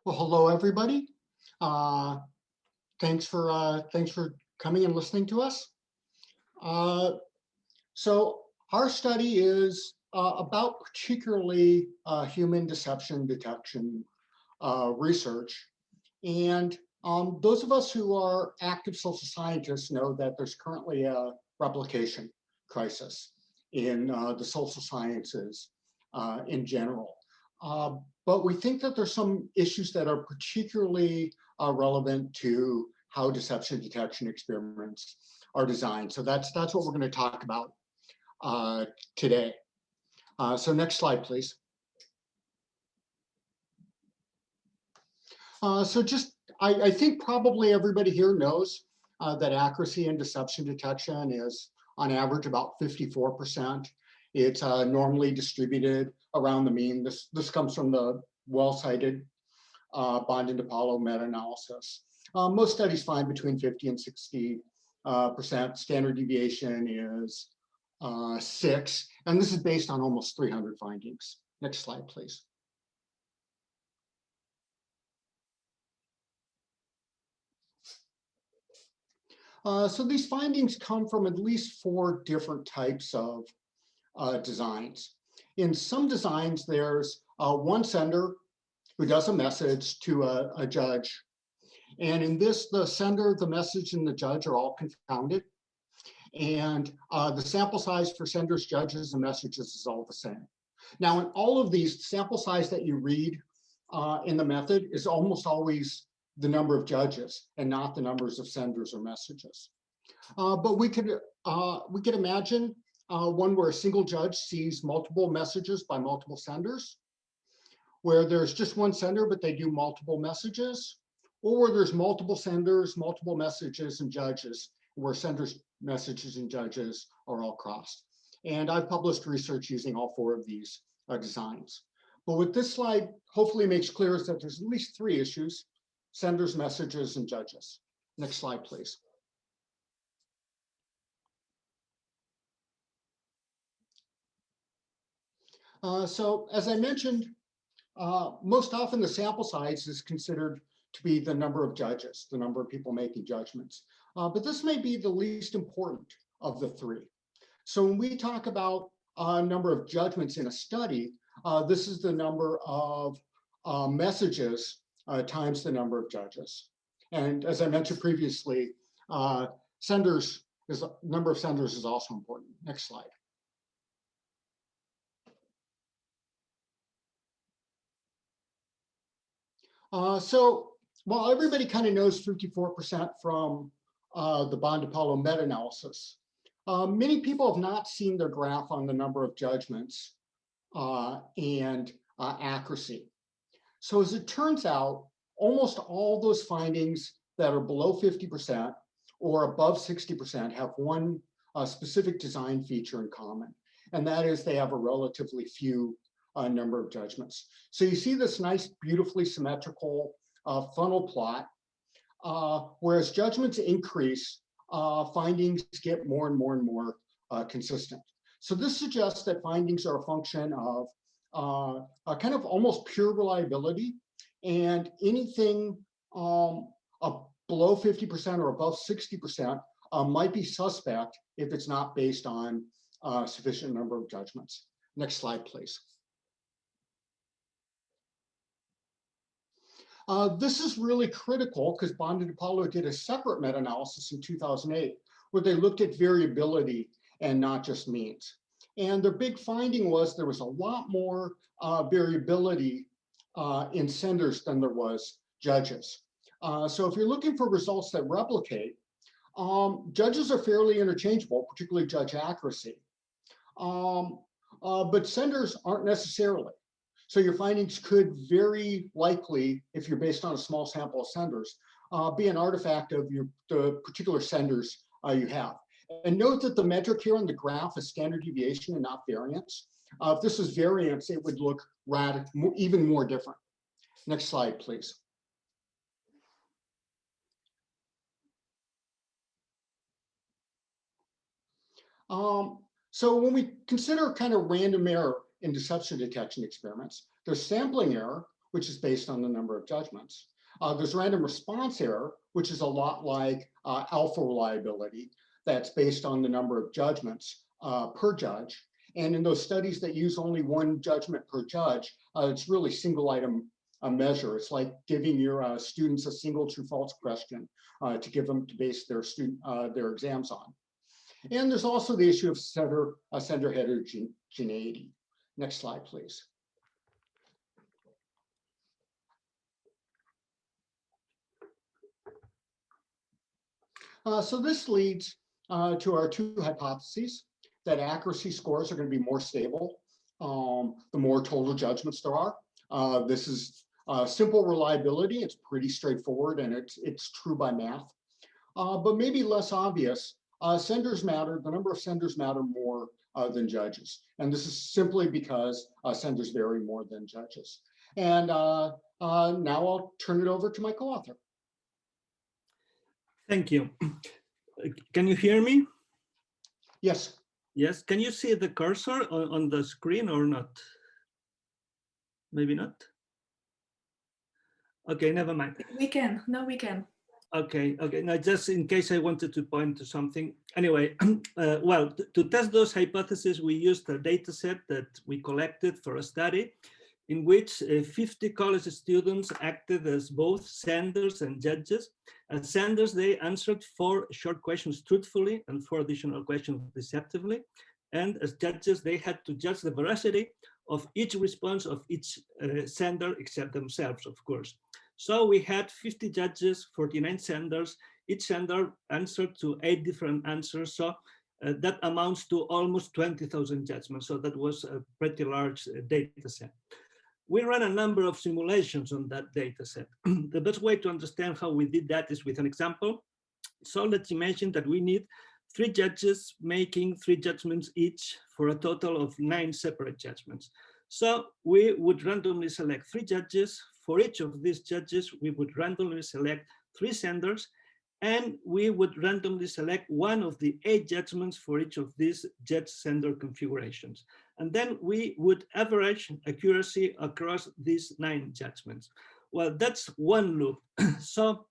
Well, hello, everybody. Uh, thanks for coming and listening to us. Uh, so our study is about particularly human deception detection research. And those of us who are active social scientists know that there's currently a replication crisis in the social sciences in general. Uh, but we think that there's some issues that are particularly relevant to how deception detection experiments are designed. So that's what we're going to talk about today. So next slide, please. I think probably everybody here knows that accuracy in deception detection is on average about 54%. It's normally distributed around the mean. This comes from the well-cited Bond and DiPaolo meta-analysis. Most studies find between 50 and 60%. Standard deviation is 6, and this is based on almost 300 findings. Next slide, please. So these findings come from at least 4 different types of designs. In some designs, there's one sender who does a message to a judge. And in this, the sender, the message, and the judge are all confounded. And the sample size for senders, judges, and messages is all the same. Now, in all of these, sample size that you read in the method is almost always the number of judges and not the numbers of senders or messages. But we could imagine one where a single judge sees multiple messages by multiple senders, where there's just one sender, but they do multiple messages, or where there's multiple senders, multiple messages, and judges, where senders, messages, and judges are all crossed. And I've published research using all 4 of these designs. But what this slide hopefully makes clear is that there's at least 3 issues: senders, messages, and judges. Next slide, please. So as I mentioned, most often the sample size is considered to be the number of judges, the number of people making judgments. But this may be the least important of the 3. So when we talk about number of judgments in a study, this is the number of messages times the number of judges. And as I mentioned previously, number of senders is also important. Next slide. So while everybody kind of knows 54% from the Bond-DiPaolo meta-analysis, many people have not seen their graph on the number of judgments and accuracy. So as it turns out, almost all those findings that are below 50% or above 60% have one specific design feature in common, and that is they have a relatively few number of judgments. So you see this nice, beautifully symmetrical funnel plot, whereas judgments increase, findings get more and more and more consistent. So this suggests that findings are a function of a kind of almost pure reliability, and anything below 50% or above 60% might be suspect if it's not based on sufficient number of judgments. Next slide, please. This is really critical because Bond and DiPaolo did a separate meta-analysis in 2008 where they looked at variability and not just means. And their big finding was there was a lot more variability in senders than there was judges. So if you're looking for results that replicate, judges are fairly interchangeable, particularly judge accuracy. But senders aren't necessarily. So your findings could very likely, if you're based on a small sample of senders, be an artifact of the particular senders you have. And note that the metric here on the graph is standard deviation and not variance. If this was variance, it would look even more different. Next slide, please. So when we consider kind of random error in deception detection experiments, there's sampling error, which is based on the number of judgments. There's random response error, which is a lot like alpha reliability. That's based on the number of judgments per judge. And in those studies that use only one judgment per judge, it's really single item measure. It's like giving your students a single true false question to give them to base their exams on. And there's also the issue of sender heterogeneity. Next slide, please. So this leads to our two hypotheses, that accuracy scores are going to be more stable the more total judgments there are. This is simple reliability. It's pretty straightforward, and it's true by math. But maybe less obvious, senders matter. The number of senders matter more than judges. And this is simply because senders vary more than judges. And now I'll turn it over to my co-author. Thank you. Can you hear me? Yes. Yes. Can you see the cursor on the screen or not? Maybe not. Okay, never mind. We can. No, we can. Okay. Okay. Now, just in case I wanted to point to something. Anyway, well, to test those hypotheses, we used a data set that we collected for a study in which 50 college students acted as both senders and judges. As senders, they answered 4 short questions truthfully and 4 additional questions deceptively. And as judges, they had to judge the veracity of each response of each sender, except themselves, of course. So we had 50 judges, 49 senders. Each sender answered to 8 different answers. So that amounts to almost 20,000 judgments. So that was a pretty large data set. We ran a number of simulations on that data set. The best way to understand how we did that is with an example. So let's imagine that we need 3 judges making 3 judgments each for a total of 9 separate judgments. So we would randomly select 3 judges. For each of these judges, we would randomly select 3 senders, and we would randomly select one of the 8 judgments for each of these judge-sender configurations. And then we would average accuracy across these 9 judgments. Well, that's one loop. So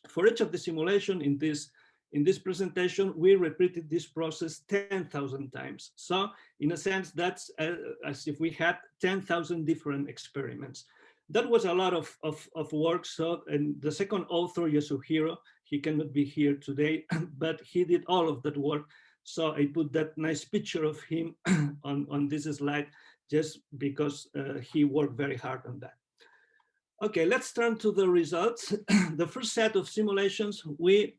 for each of the simulation in this presentation, we repeated this process 10,000 times. So in a sense, that's as if we had 10,000 different experiments. That was a lot of work. So, and the second author, Yasuhiro, he cannot be here today, but he did all of that work. So I put that nice picture of him on this slide just because he worked very hard on that. Okay, let's turn to the results. The first set of simulations, we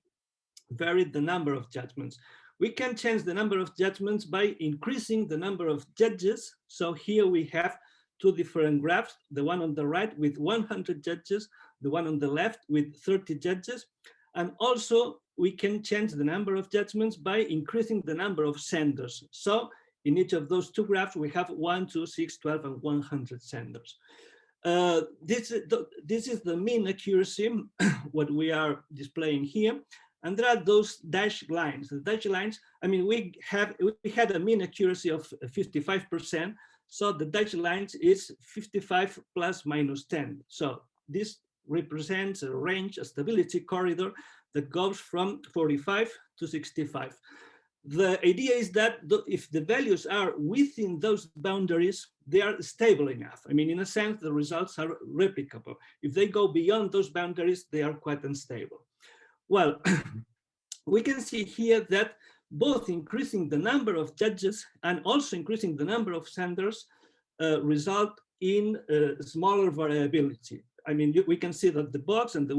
varied the number of judgments. We can change the number of judgments by increasing the number of judges. So here we have 2 different graphs, the one on the right with 100 judges, the one on the left with 30 judges. And also we can change the number of judgments by increasing the number of senders. So in each of those 2 graphs, we have 1, 2, 6, 12, and 100 senders. This is the mean accuracy, what we are displaying here. And there are those dashed lines. The dashed lines, I mean, we had a mean accuracy of 55%. So the dashed lines is 55 plus minus 10. So this represents a range, a stability corridor that goes from 45 to 65. The idea is that if the values are within those boundaries, they are stable enough. I mean, in a sense, the results are replicable. If they go beyond those boundaries, they are quite unstable. Well, we can see here that both increasing the number of judges and also increasing the number of senders result in smaller variability. I mean, we can see that the box and the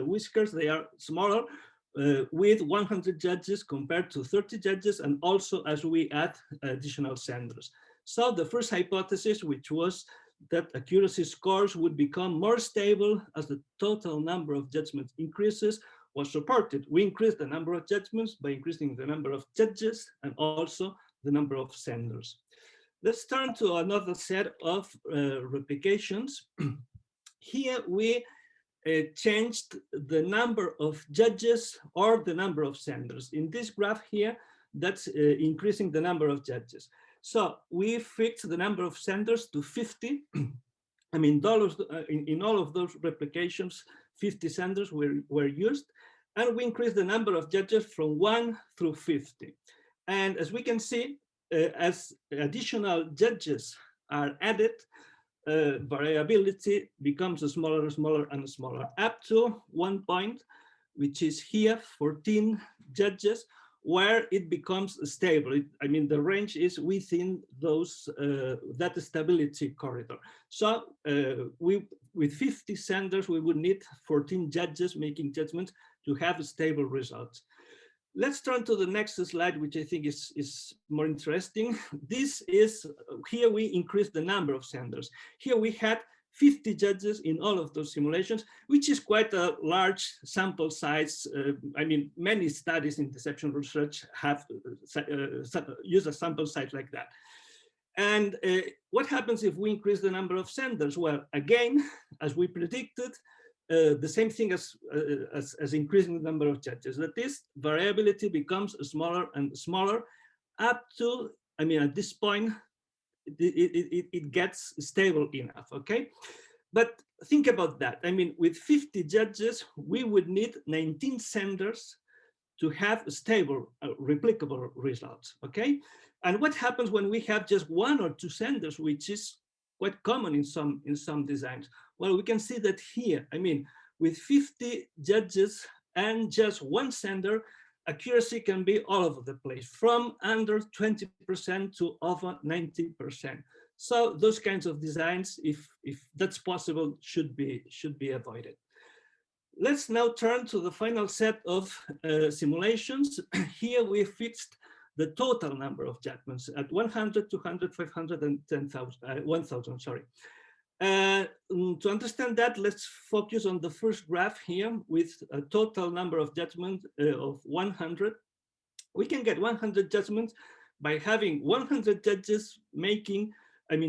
whiskers, they are smaller with 100 judges compared to 30 judges, and also as we add additional senders. So the first hypothesis, which was that accuracy scores would become more stable as the total number of judgments increases, was supported. We increased the number of judgments by increasing the number of judges and also the number of senders. Let's turn to another set of replications. Here we changed the number of judges or the number of senders. In this graph here, that's increasing the number of judges. So we fixed the number of senders to 50 I mean, in all of those replications, 50 senders were used, and we increased the number of judges from 1 through 50. And as we can see, as additional judges are added, variability becomes smaller and smaller and smaller, up to one point, which is here, 14 judges, where it becomes stable. I mean, the range is within those that stability corridor. So with 50 senders, we would need 14 judges making judgments to have stable results. Let's turn to the next slide, which I think is more interesting. This is, here we increase the number of senders. Here we had 50 judges in all of those simulations, which is quite a large sample size. I mean, many studies in deception research have used a sample size like that. And what happens if we increase the number of senders? Well, again, as we predicted, the same thing as increasing the number of judges. That is, variability becomes smaller and smaller up to, I mean, at this point, it gets stable enough, okay? But think about that. I mean, with 50 judges, we would need 19 senders to have stable, replicable results, okay? And what happens when we have just 1 or 2 senders, which is quite common in some designs? Well, we can see that here, I mean, with 50 judges and just 1 sender, accuracy can be all over the place, from under 20% to over 90%. So those kinds of designs, if that's possible, should be avoided. Let's now turn to the final set of simulations. Here we fixed the total number of judgments at 100, 200, 500, and 1,000, sorry. To understand that, let's focus on the first graph here with a total number of judgments of 100. We can get 100 judgments by having 100 judges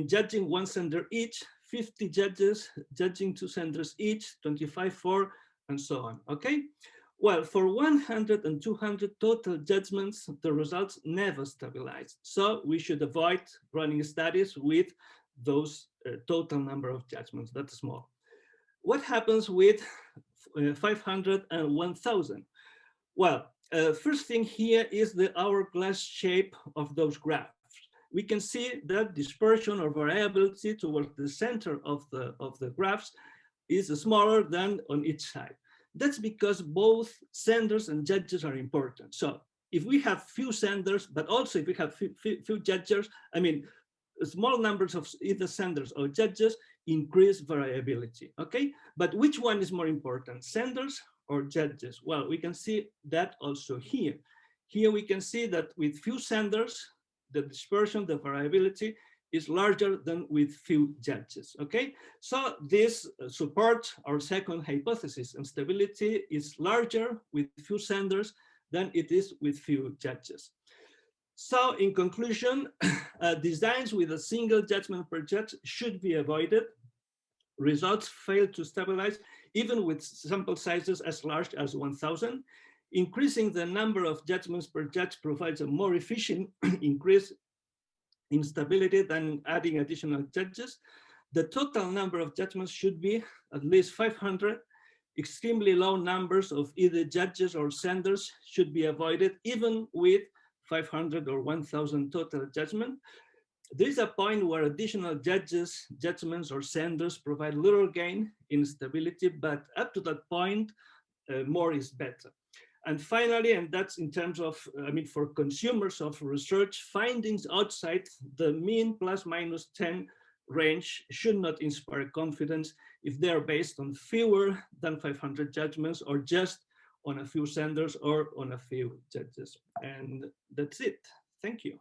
judging 1 sender each, 50 judges judging 2 senders each, 25 for, and so on, okay? Well, for 100 and 200 total judgments, the results never stabilize. So we should avoid running studies with those total number of judgments that small. What happens with 500 and 1,000? Well, first thing here is the hourglass shape of those graphs. We can see that dispersion or variability towards the center of the graphs is smaller than on each side. That's because both senders and judges are important. So if we have few senders, but also if we have few judges, I mean, small numbers of either senders or judges increase variability, okay? But which one is more important, senders or judges? Well, we can see that also here. Here we can see that with few senders, the dispersion, the variability is larger than with few judges, okay? So this supports our second hypothesis, and stability is larger with few senders than it is with few judges. So in conclusion, designs with a single judgment per judge should be avoided. Results fail to stabilize, even with sample sizes as large as 1,000. Increasing the number of judgments per judge provides a more efficient increase in stability than adding additional judges. The total number of judgments should be at least 500. Extremely low numbers of either judges or senders should be avoided, even with 500 or 1,000 total judgment. There is a point where additional judges, judgments, or senders provide little gain in stability, but up to that point, more is better. And finally, and that's in terms of, I mean, for consumers of research, findings outside the mean plus minus 10 range should not inspire confidence if they are based on fewer than 500 judgments or just on a few senders or on a few judges. And that's it. Thank you.